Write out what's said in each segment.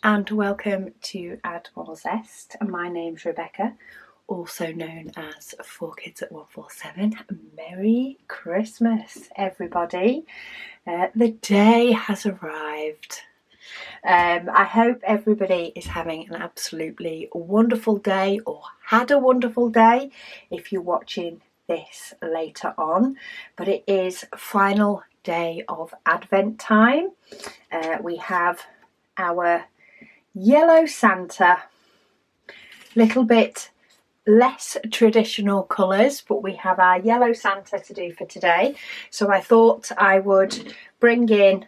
and welcome to Add More Zest. My name's Rebecca, also known as 4Kids at 147. Merry Christmas, everybody. The day has arrived. I hope everybody is having an absolutely wonderful day or had a wonderful day if you're watching this later on. But it is final day of Advent time. We have our yellow Santa, little bit less traditional colours, but we have our yellow Santa to do for today. So I thought I would bring in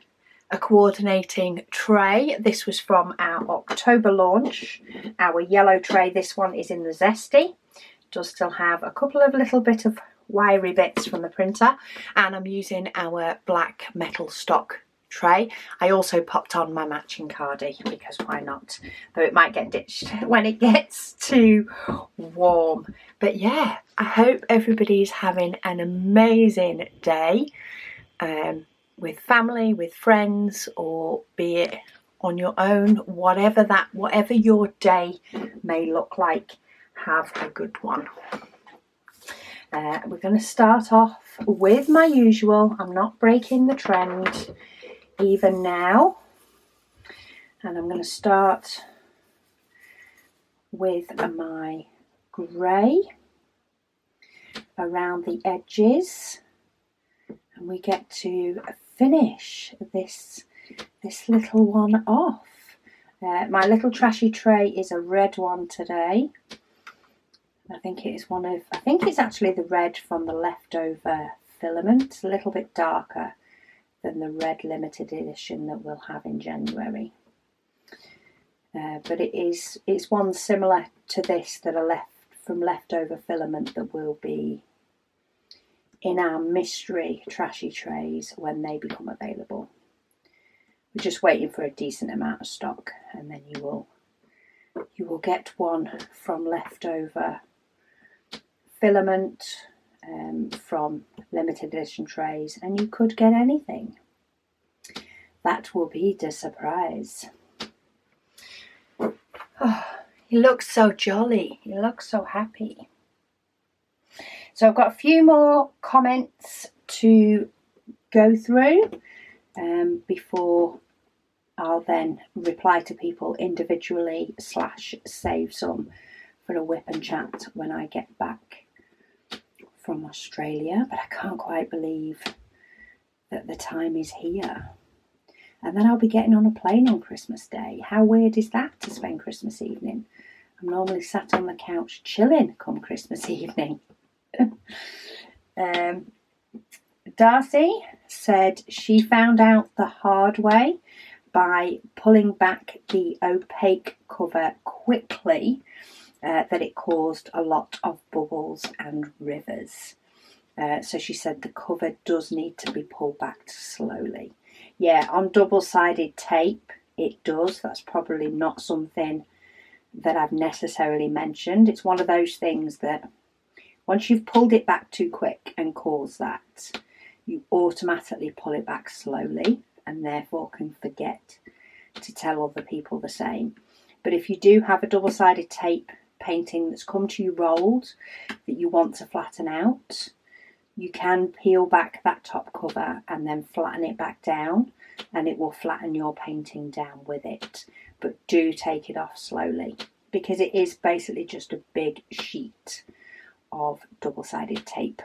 a coordinating tray. This was from our October launch, our yellow tray. This one is in the Zesty. It does still have a couple of little bit of wiry bits from the printer, and I'm using our black metal stock tray. I also popped on my matching cardie because why not, though it might get ditched when it gets too warm. But yeah, I hope everybody's having an amazing day, with family, with friends, or be it on your own, whatever your day may look like. Have a good one. We're going to start off with my usual. I'm not breaking the trend even now, and I'm going to start with my grey around the edges, and we get to finish this little one off. My little trashy tray is a red one today. I think it's actually the red from the leftover filament. It's a little bit darker than the red limited edition that we'll have in January. But it's one similar to this that are left from leftover filament that will be in our mystery trashy trays when they become available. We're just waiting for a decent amount of stock, and then you will get one from leftover filament, from limited edition trays, and you could get anything. That will be the surprise. Oh, he looks so jolly. He looks so happy. So I've got a few more comments to go through before I'll then reply to people individually / save some for a whip and chat when I get back from Australia. But I can't quite believe that the time is here. And then I'll be getting on a plane on Christmas Day. How weird is that, to spend Christmas evening? I'm normally sat on the couch chilling come Christmas evening. Darcy said she found out the hard way by pulling back the opaque cover quickly, that it caused a lot of bubbles and rivers. So she said the cover does need to be pulled back slowly. Yeah, on double-sided tape it does. That's probably not something that I've necessarily mentioned. It's one of those things that once you've pulled it back too quick and caused that, you automatically pull it back slowly and therefore can forget to tell other people the same. But if you do have a double-sided tape painting that's come to you rolled that you want to flatten out, you can peel back that top cover and then flatten it back down, and it will flatten your painting down with it. But do take it off slowly, because it is basically just a big sheet of double-sided tape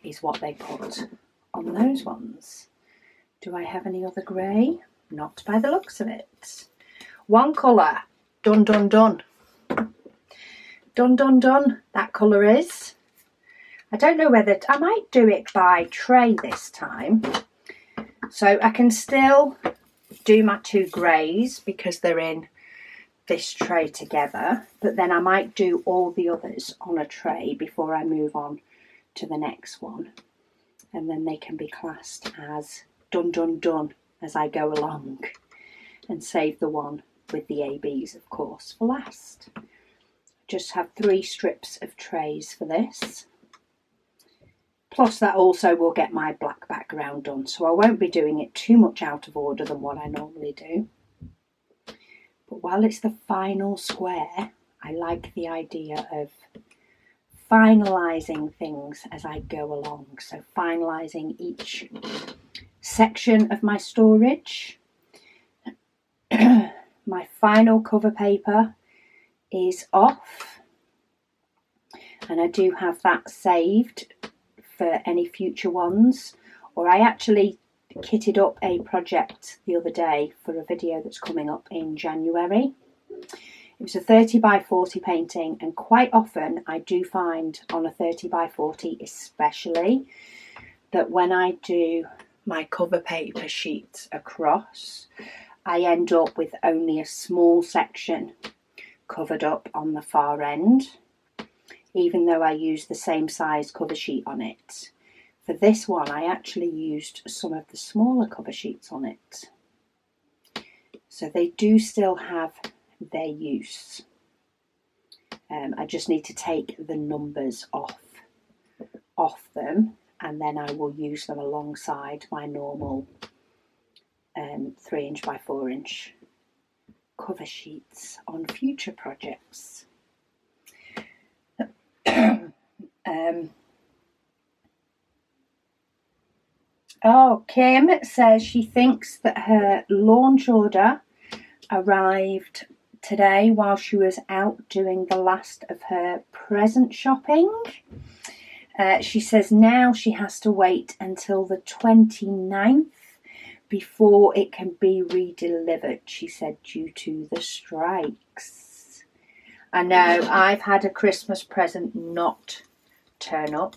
is what they put on those ones. Do I have any other grey? Not by the looks of it. One colour. Done, done, done. Done, done, done. That colour is. I don't know whether I might do it by tray this time. So I can still do my two greys because they're in this tray together, but then I might do all the others on a tray before I move on to the next one, and then they can be classed as done, done, done as I go along, and save the one with the ABs, of course, for last. Just have 3 strips of trays for this. Plus that also will get my black background done, so I won't be doing it too much out of order than what I normally do. But while it's the final square, I like the idea of finalising things as I go along. So finalising each section of my storage. My final cover paper is off, and I do have that saved for any future ones. Or I actually kitted up a project the other day for a video that's coming up in January. It was a 30 by 40 painting, and quite often I do find on a 30 by 40 especially that when I do my cover paper sheets across, I end up with only a small section covered up on the far end, even though I use the same size cover sheet on it. For this one, I actually used some of the smaller cover sheets on it. So they do still have their use. I just need to take the numbers off them, and then I will use them alongside my normal 3" by 4" cover sheets on future projects. Kim says she thinks that her launch order arrived today while she was out doing the last of her present shopping. She says now she has to wait until the 29th before it can be redelivered, she said, due to the strikes. I know, I've had a Christmas present not turn up.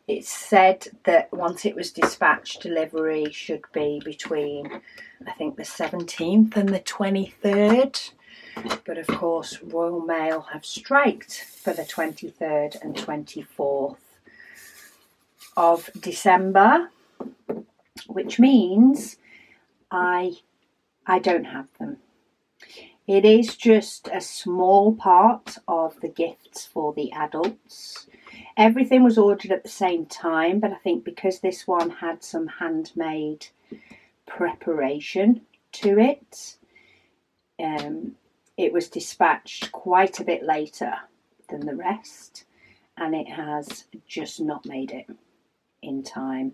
It's said that once it was dispatched, delivery should be between, I think, the 17th and the 23rd. But of course, Royal Mail have striked for the 23rd and 24th of December, which means I don't have them. It is just a small part of the gifts for the adults. Everything was ordered at the same time, but I think because this one had some handmade preparation to it, it was dispatched quite a bit later than the rest, and it has just not made it in time.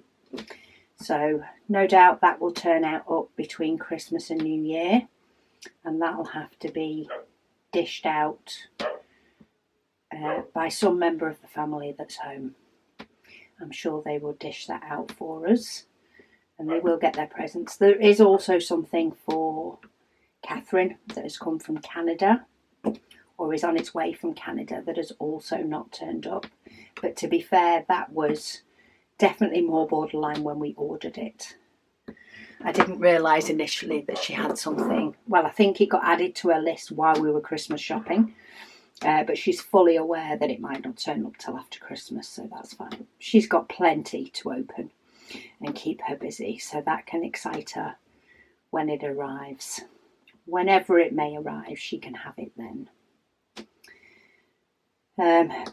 So no doubt that will turn out up between Christmas and New Year, and that'll have to be dished out by some member of the family that's home. I'm sure they will dish that out for us, and they will get their presents. There is also something for Catherine that has come from Canada, or is on its way from Canada, that has also not turned up. But to be fair, that was definitely more borderline when we ordered it. I didn't realise initially that she had something. Well, I think it got added to her list while we were Christmas shopping. But she's fully aware that it might not turn up till after Christmas, so that's fine. She's got plenty to open and keep her busy, so that can excite her when it arrives. Whenever it may arrive, she can have it then.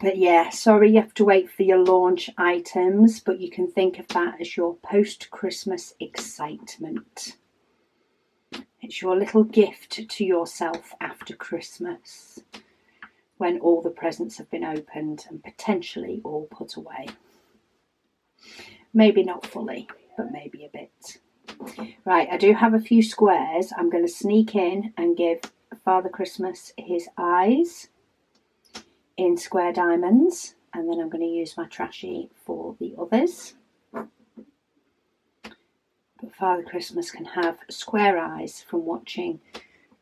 But yeah, sorry you have to wait for your launch items, but you can think of that as your post-Christmas excitement. It's your little gift to yourself after Christmas, when all the presents have been opened and potentially all put away. Maybe not fully, but maybe a bit. Right, I do have a few squares. I'm going to sneak in and give Father Christmas his eyes in square diamonds, and then I'm going to use my trashy for the others. But Father Christmas can have square eyes from watching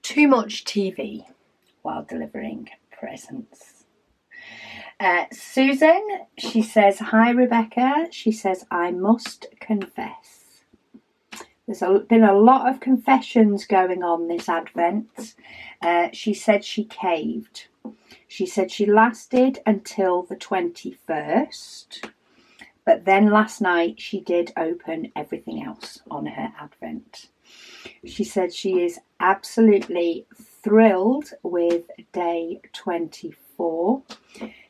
too much TV while delivering presents. Susan, she says, hi Rebecca. She says, I must confess. There's been a lot of confessions going on this Advent. She said she caved. She said she lasted until the 21st, but then last night she did open everything else on her Advent. She said she is absolutely thrilled with day 24.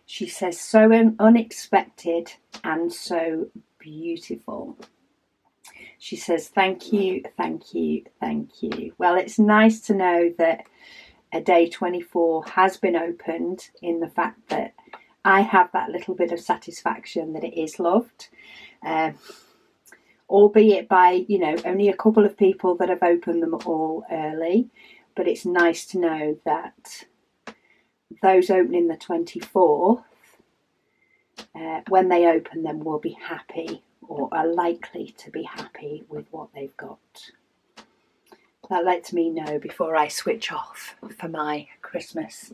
She says so unexpected and so beautiful. She says, thank you, thank you, thank you. Well, it's nice to know that a day 24 has been opened, in the fact that I have that little bit of satisfaction that it is loved, albeit by, only a couple of people that have opened them all early. But it's nice to know that those opening the 24th, when they open them, will be happy, or are likely to be happy with what they've got. That lets me know before I switch off for my Christmas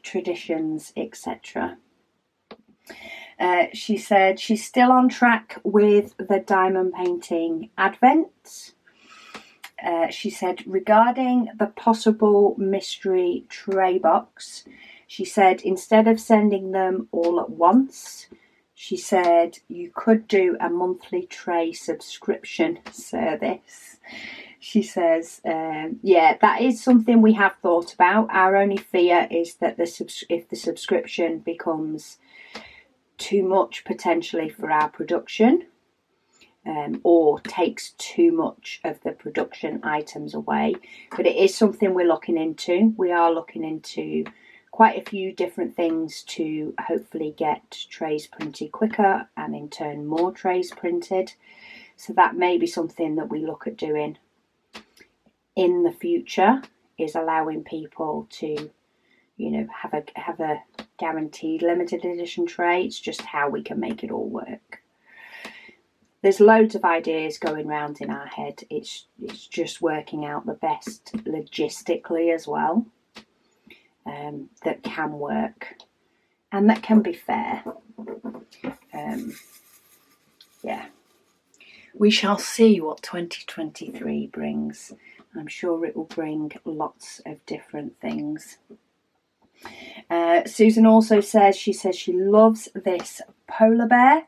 traditions, etc. She said she's still on track with the diamond painting advent. She said regarding the possible mystery tray box, she said instead of sending them all at once, she said you could do a monthly tray subscription service. She says, that is something we have thought about. Our only fear is that if the subscription becomes too much potentially for our production, or takes too much of the production items away. But it is something we're looking into. We are looking into quite a few different things to hopefully get trays printed quicker, and in turn more trays printed. So that may be something that we look at doing in the future, is allowing people to, have a guaranteed limited edition tray. It's just how we can make it all work. There's loads of ideas going around in our head. It's just working out the best logistically as well, that can work and that can be fair. We shall see what 2023 brings. I'm sure it will bring lots of different things. Susan also says she loves this polar bear.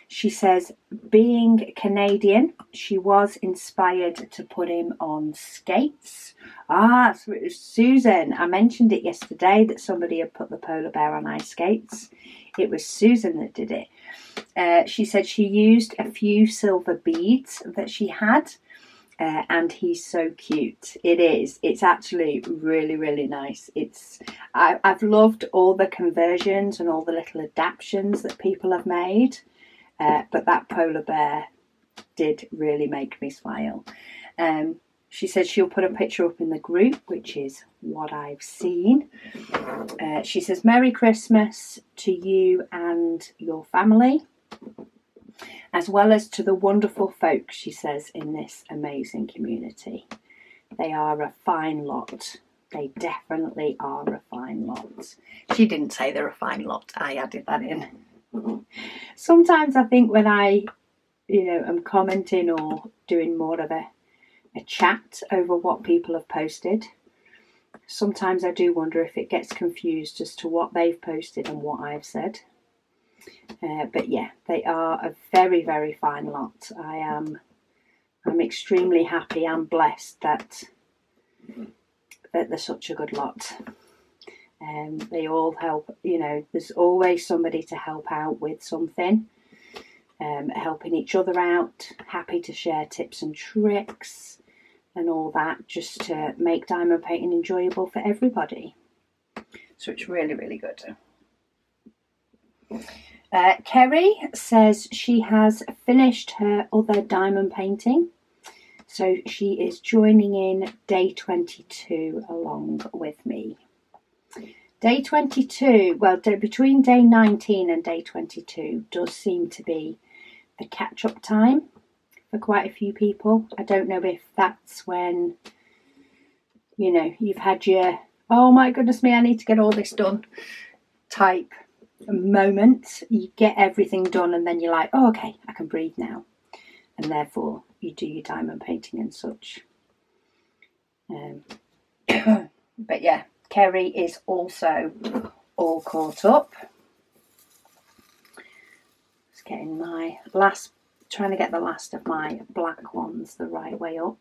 She says, being Canadian, she was inspired to put him on skates. So it was Susan. I mentioned it yesterday that somebody had put the polar bear on ice skates. It was Susan that did it. She said she used a few silver beads that she had, and he's so cute. It is. It's actually really, really nice. I've loved all the conversions and all the little adaptations that people have made. But that polar bear did really make me smile. She said she'll put a picture up in the group, which is what I've seen. She says, Merry Christmas to you and your family, as well as to the wonderful folks, she says, in this amazing community. They are a fine lot. They definitely are a fine lot. She didn't say they're a fine lot. I added that in. Sometimes I think when I, am commenting or doing more of a chat over what people have posted, sometimes I do wonder if it gets confused as to what they've posted and what I've said. But yeah, they are a very, very fine lot. I'm extremely happy and blessed that they're such a good lot. They all help, there's always somebody to help out with something, helping each other out, happy to share tips and tricks and all that, just to make diamond painting enjoyable for everybody. So it's really, really good. Kerry says she has finished her other diamond painting, so she is joining in day 22 along with me. Day 22, between day 19 and day 22 does seem to be the catch-up time for quite a few people. I don't know if that's when, you've had your, oh my goodness me, I need to get all this done type moment. You get everything done and then you're like, oh, okay, I can breathe now. And therefore you do your diamond painting and such. But yeah. Kerry is also all caught up. Just getting trying to get the last of my black ones the right way up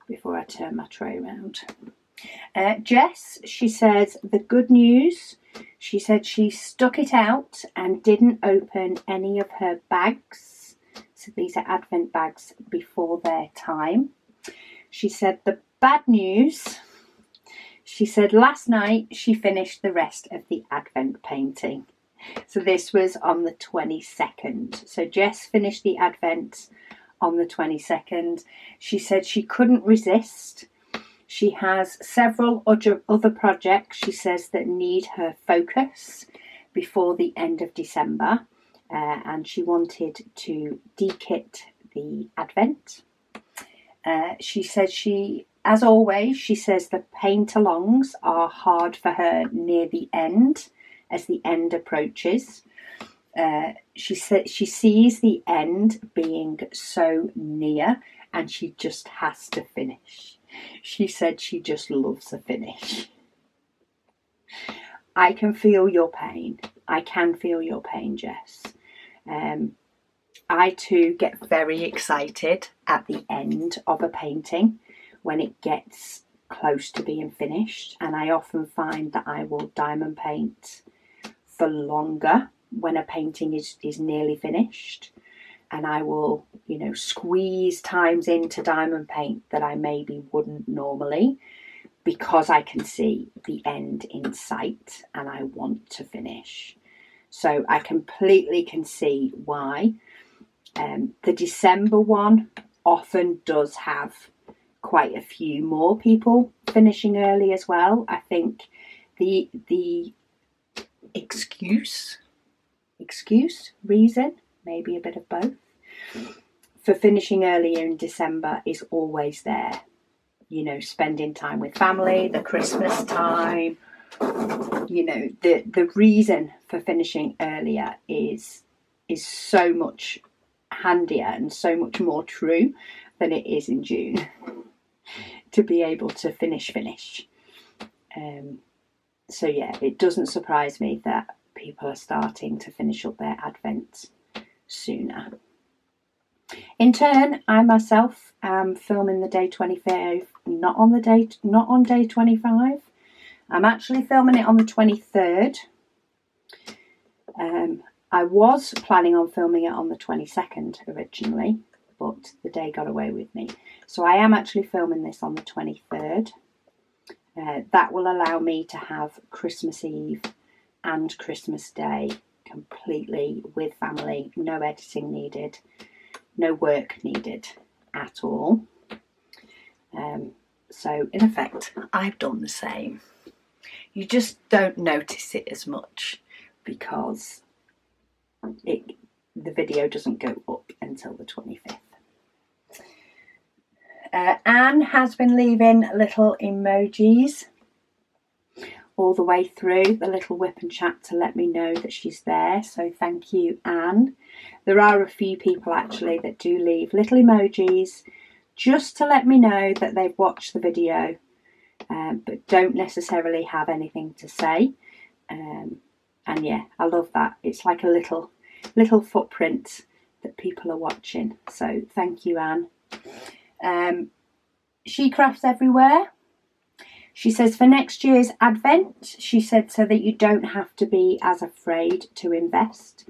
before I turn my tray around. Jess, she says, the good news, she said she stuck it out and didn't open any of her bags bags. These are Advent bags before their time. She said the bad news, she said last night she finished the rest of the Advent painting. So this was on the 22nd. So Jess finished the Advent on the 22nd. She said she couldn't resist. She has several other projects, she says, that need her focus before the end of December. And she wanted to dekit the Advent. She said as always, she says the paint-alongs are hard for her near the end, as the end approaches. She said she sees the end being so near and she just has to finish. She said she just loves a finish. I can feel your pain. I can feel your pain, Jess. I too get very excited at the end of a painting when it gets close to being finished, and I often find that I will diamond paint for longer when a painting is nearly finished, and I will, you know, squeeze times into diamond paint that I maybe wouldn't normally, because I can see the end in sight and I want to finish. So I completely can see why. The December one often does have quite a few more people finishing early as well. I think the reason, maybe a bit of both, for finishing earlier in December is always there. You know, spending time with family, the Christmas time. You know, the reason for finishing earlier is so much handier and so much more true than it is in June to be able to finish. So yeah, it doesn't surprise me that people are starting to finish up their Advent sooner. In turn, I myself am filming the day 25, not on day 25. I'm actually filming it on the 23rd. I was planning on filming it on the 22nd originally, but the day got away with me. So I am actually filming this on the 23rd. That will allow me to have Christmas Eve and Christmas Day completely with family. No editing needed, no work needed at all. So in effect, I've done the same. You just don't notice it as much because the video doesn't go up until the 25th. Anne has been leaving little emojis all the way through, the little whip and chat, to let me know that she's there. So thank you, Anne. There are a few people actually that do leave little emojis just to let me know that they've watched the video, but don't necessarily have anything to say. And yeah, I love that. It's like a little footprint that people are watching. So thank you, Anne. She Crafts Everywhere. She says for next year's Advent, she said, so that you don't have to be as afraid to invest.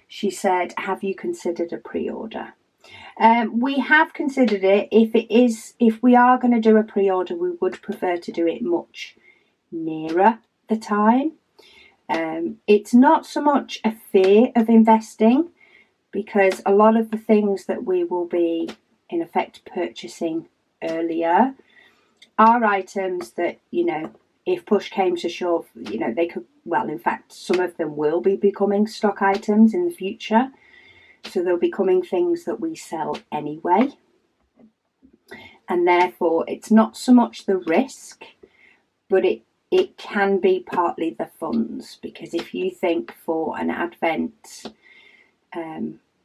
She said, have you considered a pre-order? We have considered it. If we are going to do a pre-order, we would prefer to do it much nearer the time. It's not so much a fear of investing, because a lot of the things that we will be in effect purchasing earlier are items that, you know, if push came to shove, you know, they could, well, in fact, some of them will be becoming stock items in the future. So they'll be becoming things that we sell anyway. And therefore, it's not so much the risk, but it can be partly the funds. Because if you think for an Advent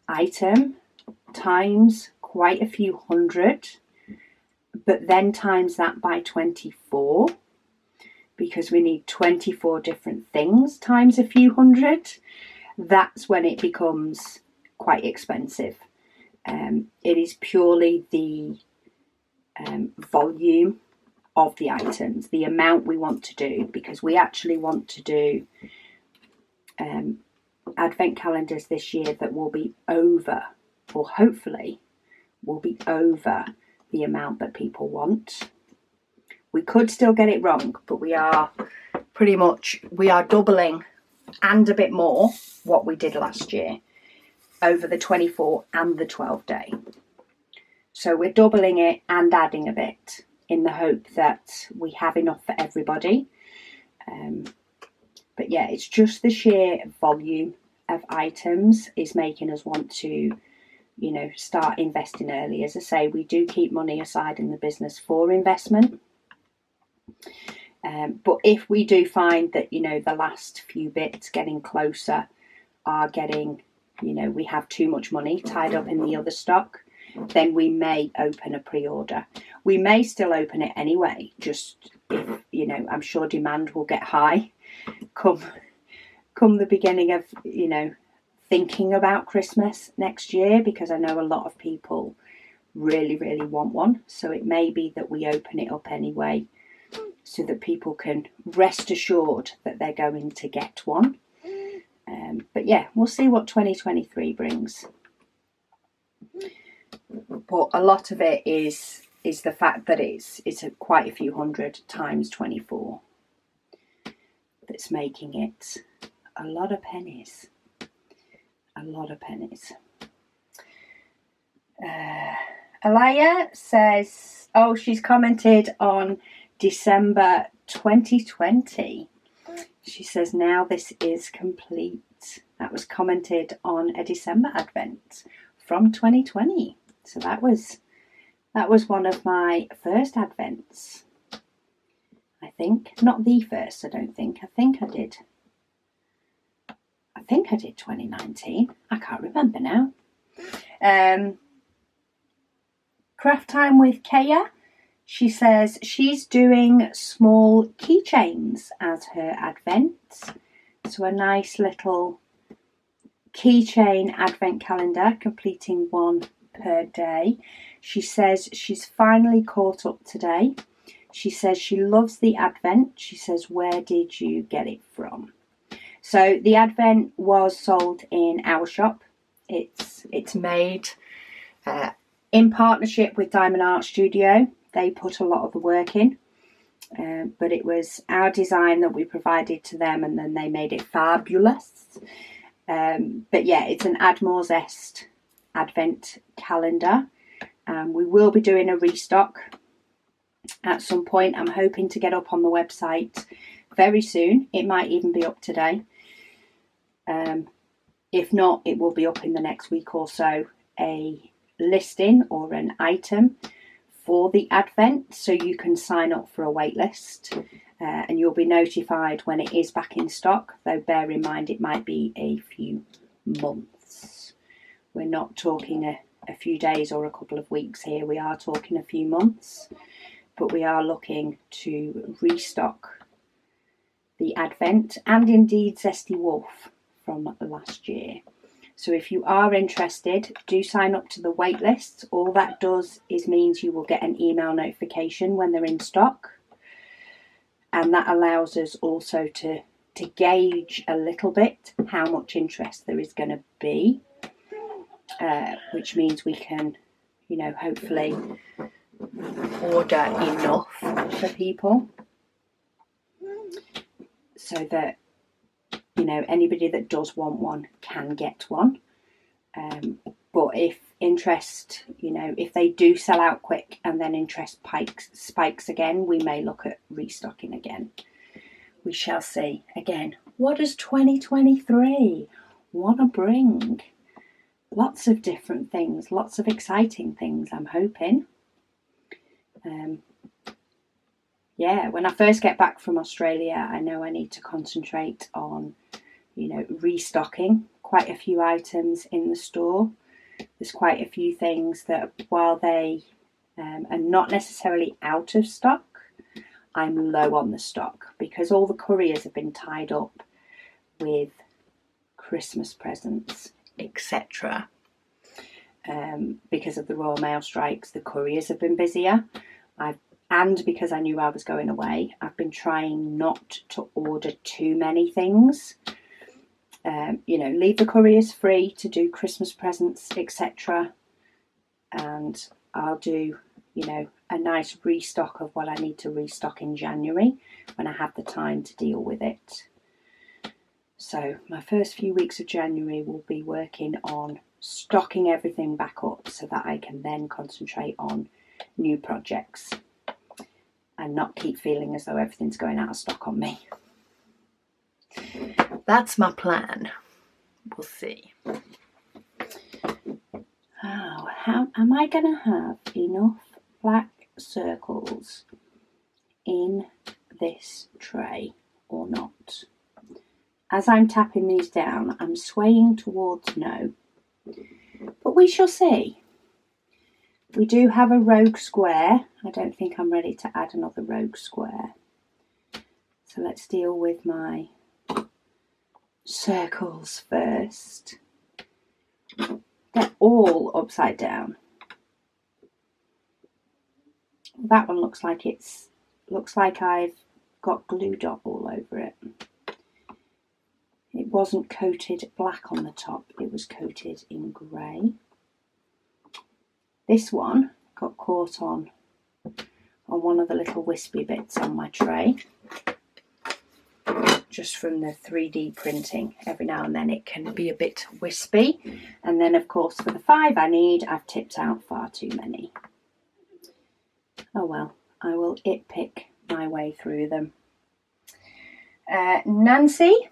item times quite a few hundred, but then times that by 24, because we need 24 different things times a few hundred, that's when it becomes quite expensive. It is purely the volume of the items, the amount we want to do, because we actually want to do Advent calendars this year that will be over or hopefully will be over the amount that people want. We could still get it wrong, but we are doubling and a bit more what we did last year over the 24 and the 12 day. So we're doubling it and adding a bit in the hope that we have enough for everybody. But yeah, it's just the sheer volume of items is making us want to, start investing early. As I say, we do keep money aside in the business for investment. But if we do find that, the last few bits getting closer are getting, we have too much money tied up in the other stock, then we may open a pre-order. We may still open it anyway, just if, I'm sure demand will get high come the beginning of, thinking about Christmas next year, because I know a lot of people really, really want one. So it may be that we open it up anyway so that people can rest assured that they're going to get one. But yeah, we'll see what 2023 brings. But a lot of it is the fact that it's quite a few hundred times 24 that's making it a lot of pennies. A lot of pennies. Alaya says, she's commented on December 2020. She says, now this is complete. That was commented on a December Advent from 2020. So that was one of my first Advents. I think. Not the first, I don't think. I think I did 2019. I can't remember now. Craft Time with Kaya. She says she's doing small keychains as her Advent. So a nice little keychain Advent calendar, completing one per day. She says she's finally caught up today. She says she loves the Advent. She says, where did you get it from? So the Advent was sold in our shop. It's made in partnership with Diamond Art Studio. They put a lot of the work in, but it was our design that we provided to them, and then they made it fabulous. But yeah, it's an Admore's Est Advent calendar. We will be doing a restock at some point. I'm hoping to get up on the website very soon. It might even be up today. If not, it will be up in the next week or so, a listing or an item for the Advent, so you can sign up for a wait list, and you'll be notified when it is back in stock, though bear in mind it might be a few months. We're not talking a few days or a couple of weeks here, we are talking a few months, but we are looking to restock the Advent and indeed Zesty Wolf from last year. So if you are interested, do sign up to the wait list. All that does is means you will get an email notification when they're in stock, and that allows us also to gauge a little bit how much interest there is going to be, which means we can, hopefully order enough for people so that anybody that does want one can get one. But if interest, if they do sell out quick and then interest spikes again, we may look at restocking again. We shall see. Again, what does 2023 want to bring? Lots of different things, lots of exciting things, I'm hoping. When I first get back from Australia, I know I need to concentrate on restocking quite a few items in the store. There's quite a few things that, while they are not necessarily out of stock, I'm low on the stock because all the couriers have been tied up with Christmas presents, etc. Because of the Royal Mail strikes, the couriers have been busier. And because I knew I was going away, I've been trying not to order too many things. You know, leave the couriers free to do Christmas presents, etc. And I'll do, you know, a nice restock of what I need to restock in January when I have the time to deal with it. So my first few weeks of January will be working on stocking everything back up so that I can then concentrate on new projects and not keep feeling as though everything's going out of stock on me. That's my plan. We'll see. Oh, how am I going to have enough black circles in this tray or not? As I'm tapping these down, I'm swaying towards no, but we shall see. We do have a rogue square. I don't think I'm ready to add another rogue square. So let's deal with my circles first. They're all upside down. That one looks like I've got glue dot all over it. It wasn't coated black on the top, it was coated in grey. This one got caught on one of the little wispy bits on my tray. Just from the 3D printing, every now and then it can be a bit wispy. And then of course for the 5 I need, I've tipped out far too many. Oh well, I will pick my way through them. Nancy,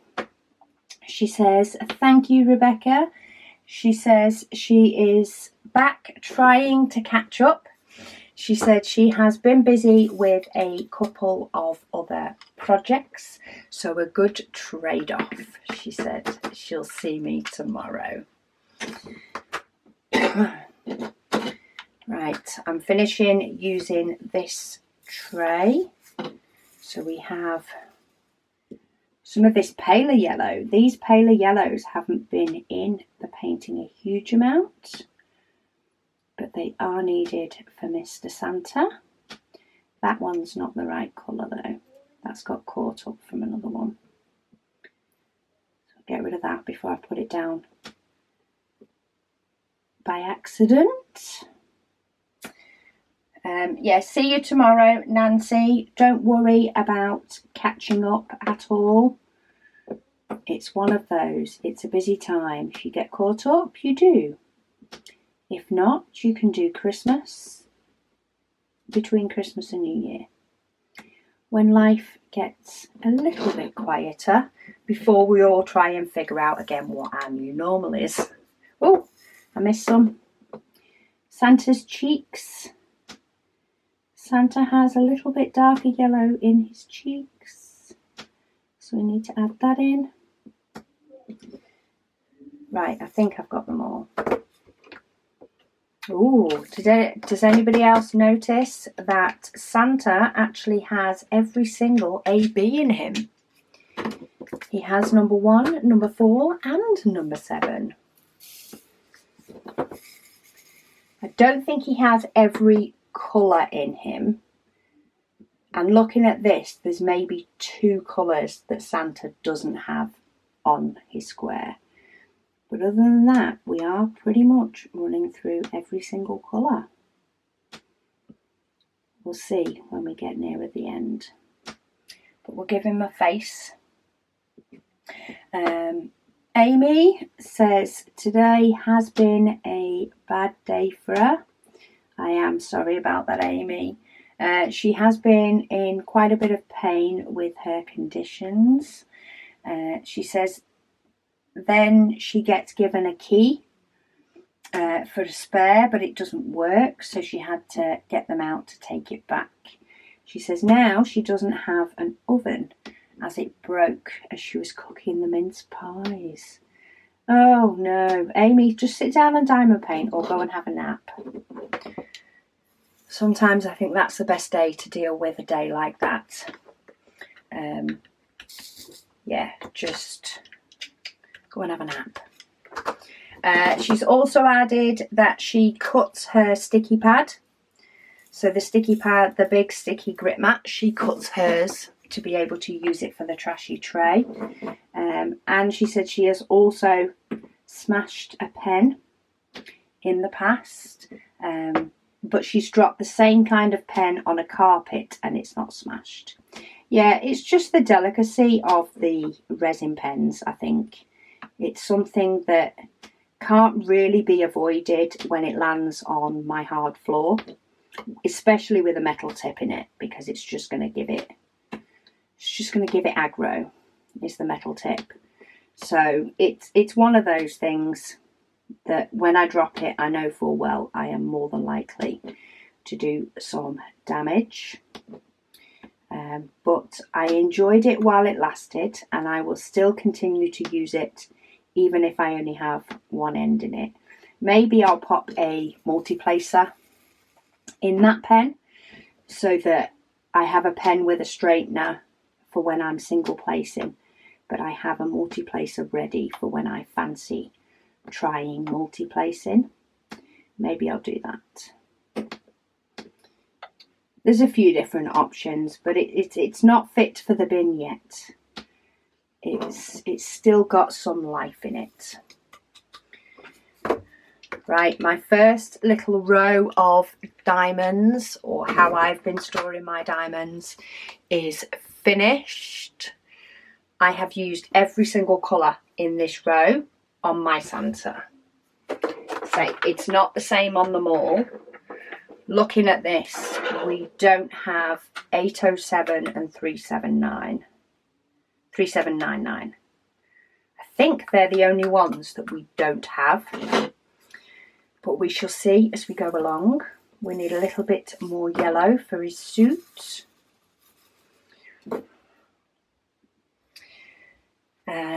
she says, thank you, Rebecca. She says she is back trying to catch up. She said she has been busy with a couple of other projects, so a good trade-off. She said she'll see me tomorrow. Right, I'm finishing using this tray. So we have some of this paler yellow. These paler yellows haven't been in the painting a huge amount, but they are needed for Mr. Santa. That one's not the right colour though. That's got caught up from another one. So I'll get rid of that before I put it down by accident. Yeah, see you tomorrow, Nancy. Don't worry about catching up at all. It's one of those. It's a busy time. If you get caught up, you do. If not, you can do Christmas, between Christmas and New Year, when life gets a little bit quieter, before we all try and figure out again what our new normal is. Oh, I missed some. Santa's cheeks. Santa has a little bit darker yellow in his cheeks, so we need to add that in. Right, I think I've got them all. Ooh, does anybody else notice that Santa actually has every single AB in him? He has number 1, number 4 and number 7. I don't think he has every colour in him. And looking at this, there's maybe 2 colours that Santa doesn't have on his square. But other than that, we are pretty much running through every single colour. We'll see when we get nearer the end. But we'll give him a face. Amy says, today has been a bad day for her. I am sorry about that, Amy. She has been in quite a bit of pain with her conditions. She says then she gets given a key for a spare, but it doesn't work, so she had to get them out to take it back. She says now she doesn't have an oven as it broke as she was cooking the mince pies. Oh no, Amy, just sit down and diamond paint or go and have a nap. Sometimes I think that's the best day to deal with a day like that. Yeah, just go and have a nap. She's also added that she cuts her sticky pad. So the sticky pad, the big sticky grit mat, she cuts hers to be able to use it for the trashy tray. And she said she has also smashed a pen in the past, but she's dropped the same kind of pen on a carpet and it's not smashed. Yeah, it's just the delicacy of the resin pens, I think. It's something that can't really be avoided when it lands on my hard floor, especially with a metal tip in it, because it's just going to give it aggro, is the metal tip. So it's one of those things that when I drop it, I know full well I am more than likely to do some damage. But I enjoyed it while it lasted, and I will still continue to use it even if I only have one end in it. Maybe I'll pop a multi-placer in that pen so that I have a pen with a straightener for when I'm single placing, but I have a multi-placer ready for when I fancy trying multi-placing. Maybe I'll do that. There's a few different options, but it's not fit for the bin yet. It's still got some life in it. Right, my first little row of diamonds, or how I've been storing my diamonds, is finished. I have used every single colour in this row on my Santa. So it's not the same on them all. Looking at this, we don't have 807 and 379. 3799. I think they're the only ones that we don't have. But we shall see as we go along. We need a little bit more yellow for his suit.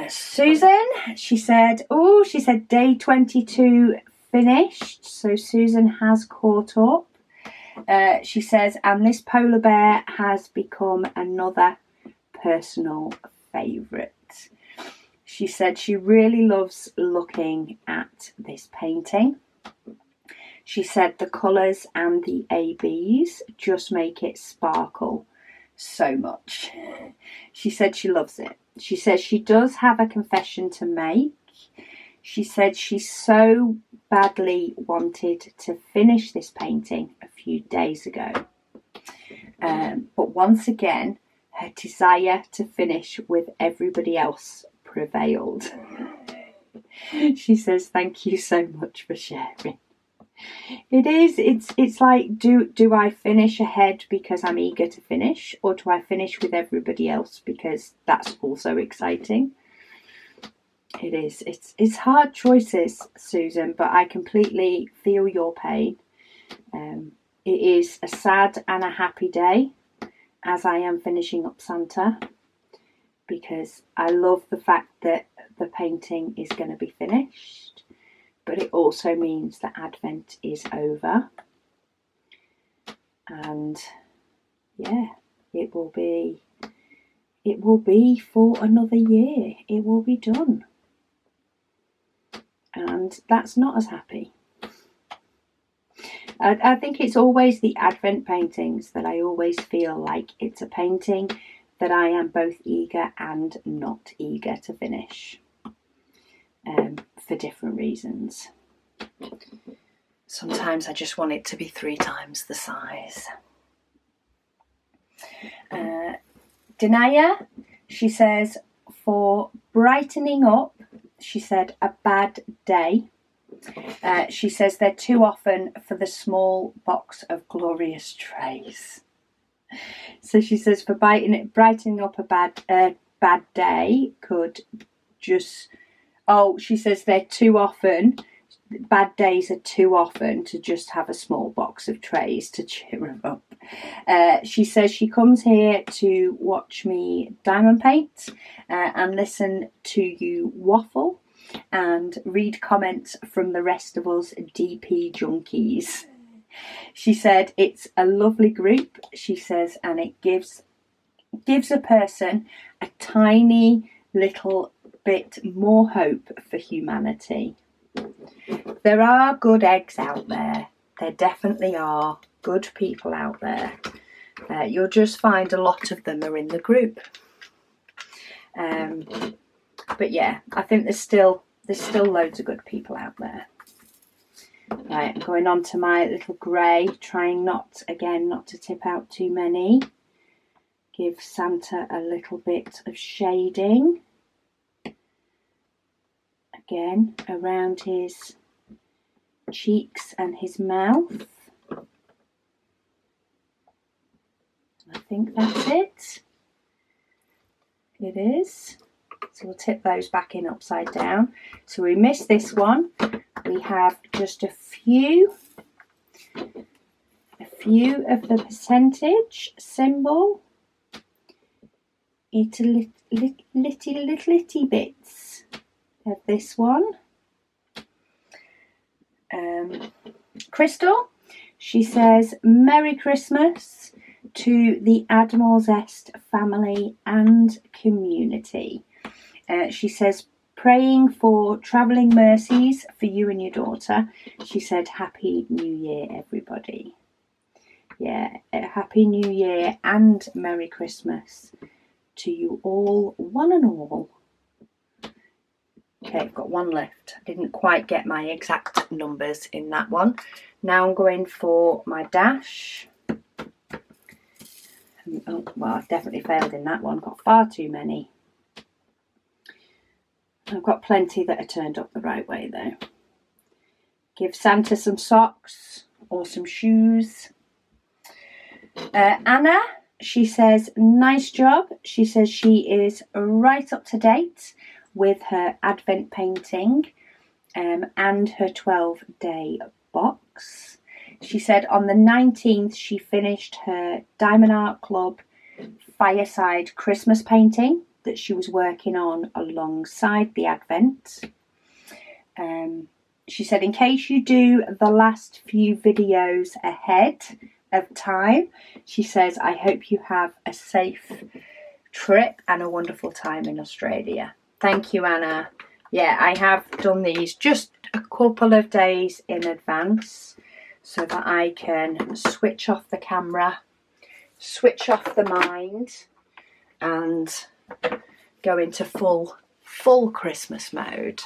Susan, she said day 22 finished. So Susan has caught up. She says, and this polar bear has become another personal favourite. She said she really loves looking at this painting. She said the colours and the ABs just make it sparkle so much. She said she loves it. She says she does have a confession to make. She said she so badly wanted to finish this painting a few days ago. But once again, her desire to finish with everybody else prevailed. She says, thank you so much for sharing. It's like, do I finish ahead because I'm eager to finish, or do I finish with everybody else because that's also exciting? It's hard choices, Susan, but I completely feel your pain. It is a sad and a happy day as I am finishing up Santa, because I love the fact that the painting is going to be finished, but it also means that Advent is over, and yeah, it will be for another year. It will be done, and that's not as happy. I think it's always the Advent paintings that I always feel like it's a painting that I am both eager and not eager to finish, for different reasons. Sometimes I just want it to be 3 times the size. Denaya, she says, for brightening up, she said, a bad day. She says they're too often for the small box of glorious trays. So she says for brightening up a bad day could just... Oh, she says they're too often... Bad days are too often to just have a small box of trays to cheer them up. She says she comes here to watch me diamond paint and listen to you waffle and read comments from the rest of us DP junkies. She said it's a lovely group, she says, and it gives a person a tiny little bit more hope for humanity. There are good eggs out there. There definitely are good people out there. You'll just find a lot of them are in the group. But yeah, I think there's still loads of good people out there. Right, I'm going on to my little grey, trying not to tip out too many. Give Santa a little bit of shading. Again, around his cheeks and his mouth. I think that's it. It is. So we'll tip those back in upside down. So we missed this one. We have just a few of the percentage symbol. It's a little bits of this one. Crystal, she says, Merry Christmas to the Admiral Zest family and community. She says, praying for travelling mercies for you and your daughter. She said, Happy New Year, everybody. Yeah, Happy New Year and Merry Christmas to you all, one and all. Okay, I've got one left. I didn't quite get my exact numbers in that one. Now I'm going for my dash. Oh, well, I've definitely failed in that one. Got far too many. I've got plenty that are turned up the right way though. Give Santa some socks or some shoes. Anna, she says, nice job. She says she is right up to date with her Advent painting and her 12-day box. She said on the 19th she finished her Diamond Art Club fireside Christmas painting that she was working on alongside the Advent. She said, in case you do the last few videos ahead of time, she says, I hope you have a safe trip and a wonderful time in Australia. Thank you, Anna. Yeah, I have done these just a couple of days in advance so that I can switch off the camera, switch off the mind, and go into full Christmas mode.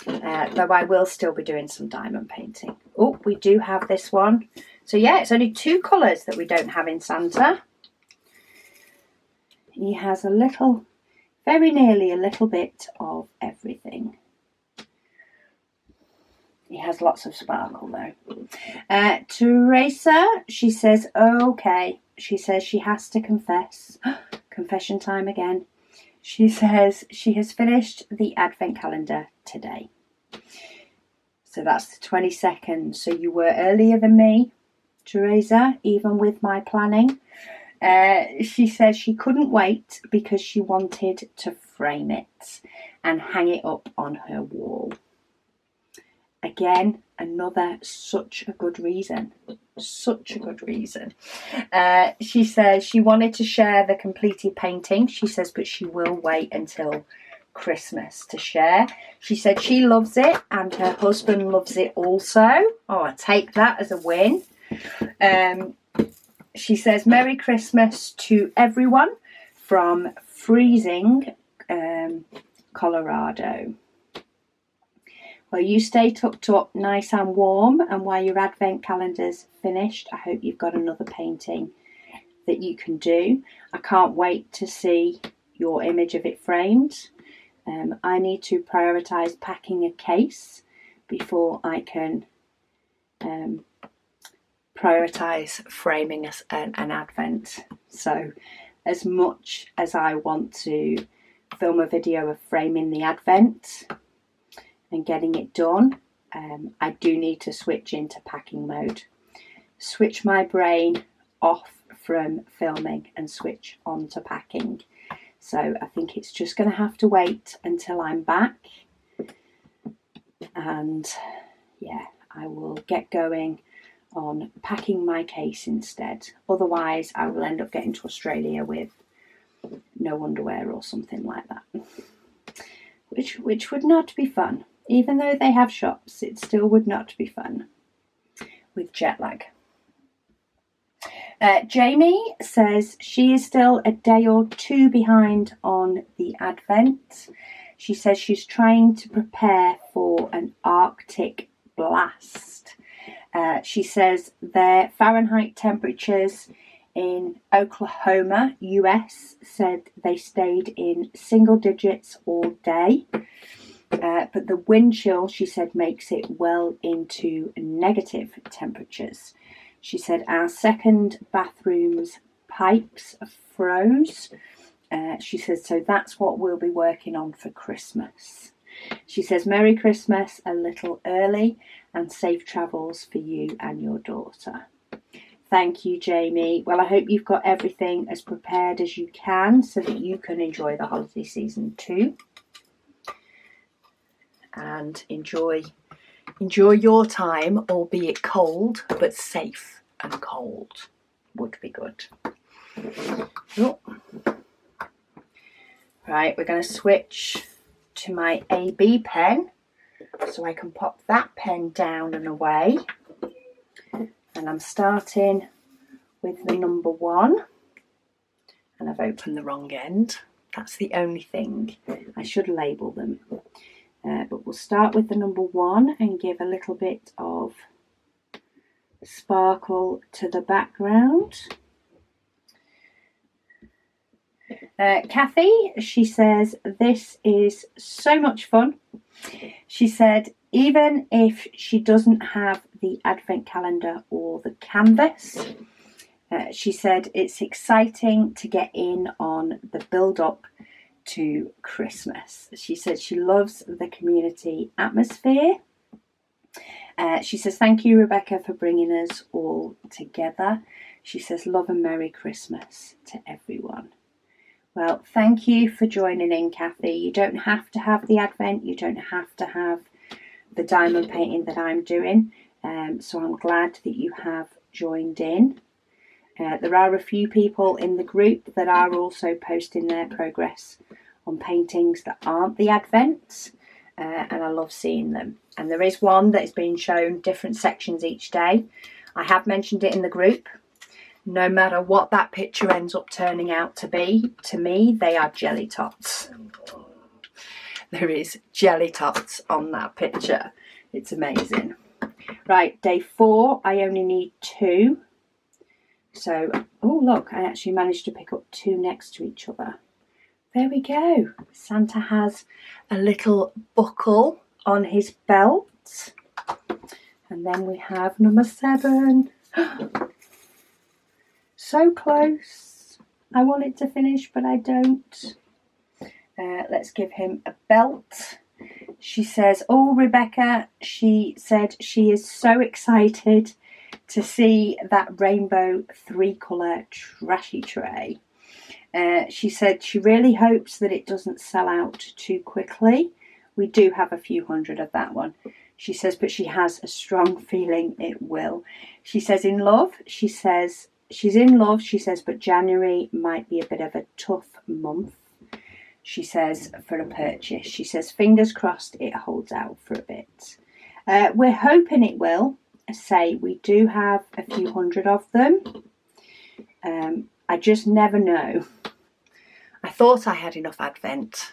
Though I will still be doing some diamond painting. Oh, we do have this one. So yeah, it's only 2 colours that we don't have in Santa. He has a little, very nearly a little bit of everything. He has lots of sparkle though. Teresa, she says, okay. She says she has to confess. Confession time again. She says she has finished the Advent calendar today. So that's the 22nd. So you were earlier than me, Teresa, even with my planning. She says she couldn't wait because she wanted to frame it and hang it up on her wall. Again, another such a good reason. Such a good reason. She says she wanted to share the completed painting. She says, but she will wait until Christmas to share. She said she loves it and her husband loves it also. Oh, I take that as a win. She says, Merry Christmas to everyone from freezing Colorado. Well, you stay tucked up nice and warm, and while your Advent calendar's finished, I hope you've got another painting that you can do. I can't wait to see your image of it framed. I need to prioritise packing a case before I can prioritise framing an Advent. So as much as I want to film a video of framing the Advent and getting it done, I do need to switch into packing mode. Switch my brain off from filming and switch on to packing. So I think it's just going to have to wait until I'm back. And yeah, I will get going on packing my case instead. Otherwise, I will end up getting to Australia with no underwear or something like that. Which would not be fun. Even though they have shops, it still would not be fun with jet lag. Jamie says she is still a day or two behind on the Advent. She says she's trying to prepare for an Arctic blast. She says their Fahrenheit temperatures in Oklahoma, US, said they stayed in single digits all day. But the wind chill, she said, makes it well into negative temperatures. She said our second bathroom's pipes froze. She says, so that's what we'll be working on for Christmas. She says, Merry Christmas a little early and safe travels for you and your daughter. Thank you, Jamie. Well, I hope you've got everything as prepared as you can so that you can enjoy the holiday season too. And enjoy your time, albeit cold, but safe and cold would be good. Oh. Right, we're going to switch to my AB pen so I can pop that pen down and away. And I'm starting with the number 1. And I've opened the wrong end. That's the only thing. I should label them. But we'll start with the number 1 and give a little bit of sparkle to the background. Kathy, she says, this is so much fun. She said, even if she doesn't have the advent calendar or the canvas, she said it's exciting to get in on the build-up to Christmas. She said she loves the community atmosphere. She says, thank you, Rebecca, for bringing us all together. She says, love and Merry Christmas to everyone. Well, thank you for joining in, Kathy. You don't have to have the Advent. You don't have to have the diamond painting that I'm doing. So I'm glad that you have joined in. There are a few people in the group that are also posting their progress on paintings that aren't the Advents. And I love seeing them. And there is one that is being shown different sections each day. I have mentioned it in the group. No matter what that picture ends up turning out to be, to me, they are jelly tots. There is jelly tots on that picture. It's amazing. Right, day 4, I only need 2. So, oh look, I actually managed to pick up 2 next to each other. There we go. Santa has a little buckle on his belt. And then we have number 7. So close. I want it to finish, but I don't. Let's give him a belt. She says, oh, Rebecca, she said she is so excited to see that rainbow 3-colour trashy tray. She said she really hopes that it doesn't sell out too quickly. We do have a few hundred of that one. She says, but she has a strong feeling it will. She says, in love, she says, she's in love, she says, but January might be a bit of a tough month, she says, for a purchase. She says, fingers crossed it holds out for a bit. We're hoping it will. Say, we do have a few hundred of them. I just never know. I thought I had enough Advent.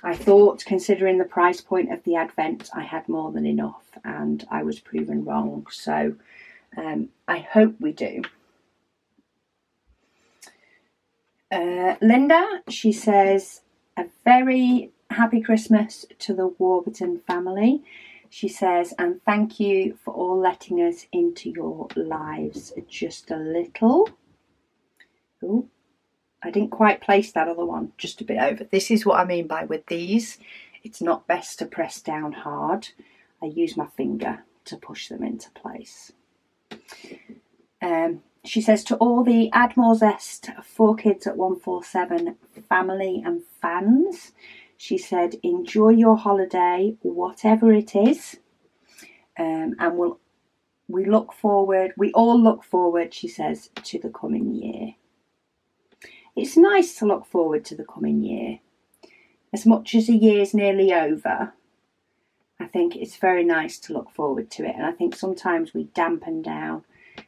I thought, considering the price point of the Advent, I had more than enough, and I was proven wrong. So I hope we do. Linda, she says, a very happy Christmas to the Warburton family. She says, and thank you for all letting us into your lives just a little. Oh, I didn't quite place that other one, just a bit over. This is what I mean by with these. It's not best to press down hard. I use my finger to push them into place. She says, to all the Admore Zest 4 Kids at 147 family and fans, she said, enjoy your holiday, whatever it is. And we all look forward, she says, to the coming year. It's nice to look forward to the coming year. As much as a year's nearly over, I think it's very nice to look forward to it. And I think sometimes we dampen down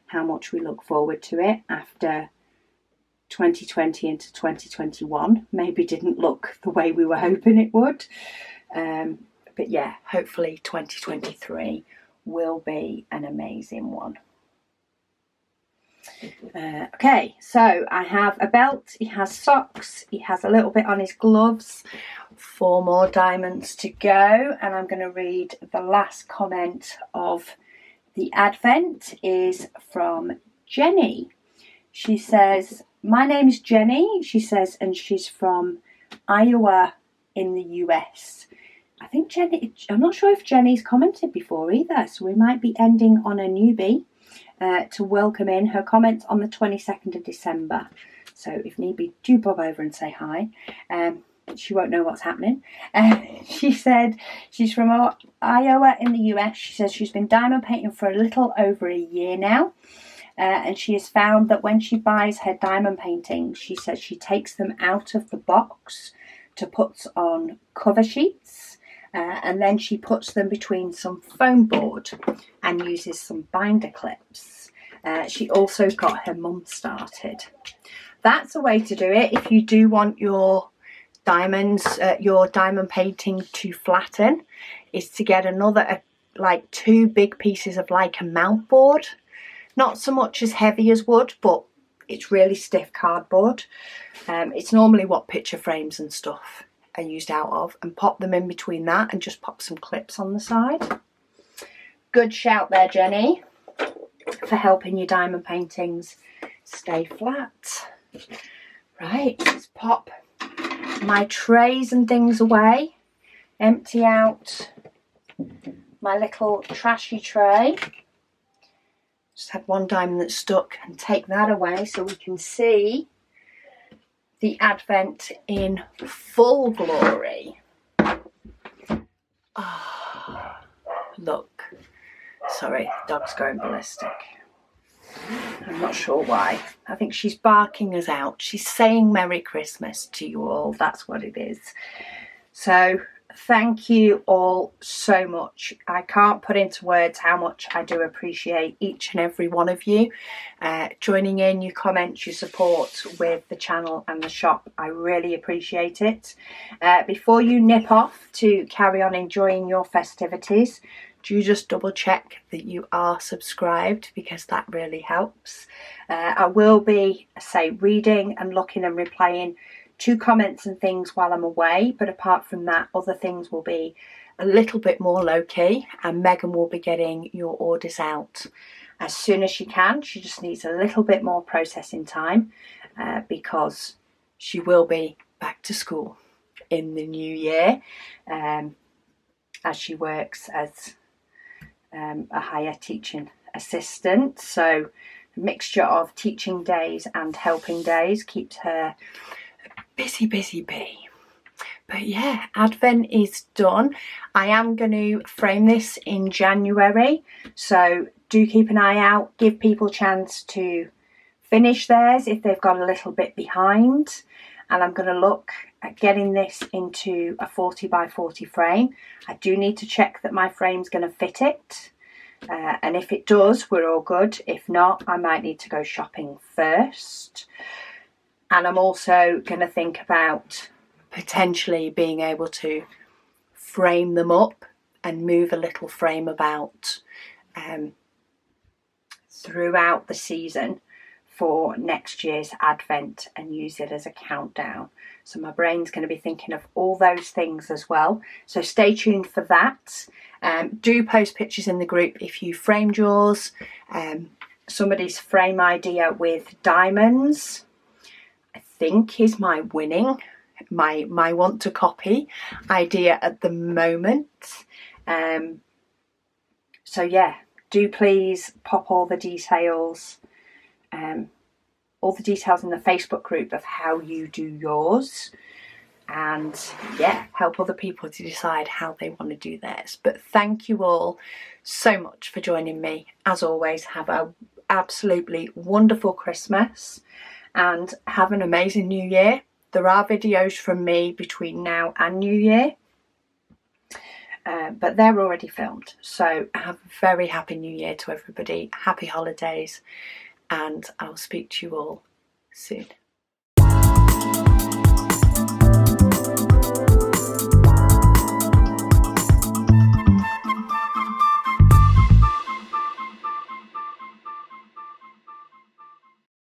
how much we look forward to it after 2020 into 2021 maybe didn't look the way we were hoping it would. But yeah, hopefully 2023 will be an amazing one. Okay, so I have a belt, he has socks, he has a little bit on his gloves, 4 more diamonds to go, and I'm going to read the last comment of the Advent is from Jenny. She says, my name is Jenny, she says, and she's from Iowa in the US. I think Jenny, I'm not sure if Jenny's commented before either, so we might be ending on a newbie to welcome in her comments on the 22nd of December. So if need be, do bob over and say hi. She won't know what's happening. She said she's from Iowa in the US. She says she's been diamond painting for a little over a year now. And she has found that when she buys her diamond paintings, she says she takes them out of the box to put on cover sheets. And then she puts them between some foam board and uses some binder clips. She also got her mum started. That's a way to do it if you do want your diamonds, your diamond painting to flatten, is to get another, like 2 big pieces of like a mount board. Not so much as heavy as wood, but it's really stiff cardboard. It's normally what picture frames and stuff are used out of, and pop them in between that and just pop some clips on the side. Good shout there, Jenny, for helping your diamond paintings stay flat. Right, let's pop my trays and things away, empty out my little trashy tray. Just had 1 diamond that stuck, and take that away so we can see the Advent in full glory. Oh, look. Sorry, dog's going ballistic. I'm not sure why. I think she's barking us out. She's saying Merry Christmas to you all. That's what it is. So thank you all so much. I can't put into words how much I do appreciate each and every one of you joining in, your comments, your support with the channel and the shop. I really appreciate it. Before you nip off to carry on enjoying your festivities, do just double check that you are subscribed, because that really helps. I will be, say, reading and looking and replying to comments and things while I'm away, but apart from that, other things will be a little bit more low-key, and Megan will be getting your orders out as soon as she can. She just needs a little bit more processing time because she will be back to school in the new year as she works as a higher teaching assistant. So a mixture of teaching days and helping days keeps her busy bee. But yeah, Advent is done. I am going to frame this in January, so do keep an eye out. Give people a chance to finish theirs if they've got a little bit behind. And I'm going to look at getting this into a 40 by 40 frame. I do need to check that my frame's going to fit it. And if it does, we're all good. If not, I might need to go shopping first. And I'm also going to think about potentially being able to frame them up and move a little frame about throughout the season for next year's Advent and use it as a countdown. So my brain's going to be thinking of all those things as well. So stay tuned for that. Do post pictures in the group if you framed yours. Somebody's frame idea with diamonds, I think, is my winning, my want to copy idea at the moment. So yeah, do please pop all the details in the Facebook group of how you do yours, and yeah, help other people to decide how they want to do theirs. But thank you all so much for joining me. As always, have a absolutely wonderful Christmas and have an amazing New Year. There are videos from me between now and New Year. but they're already filmed. So have a very happy new year to everybody, happy holidays, and I'll speak to you all soon.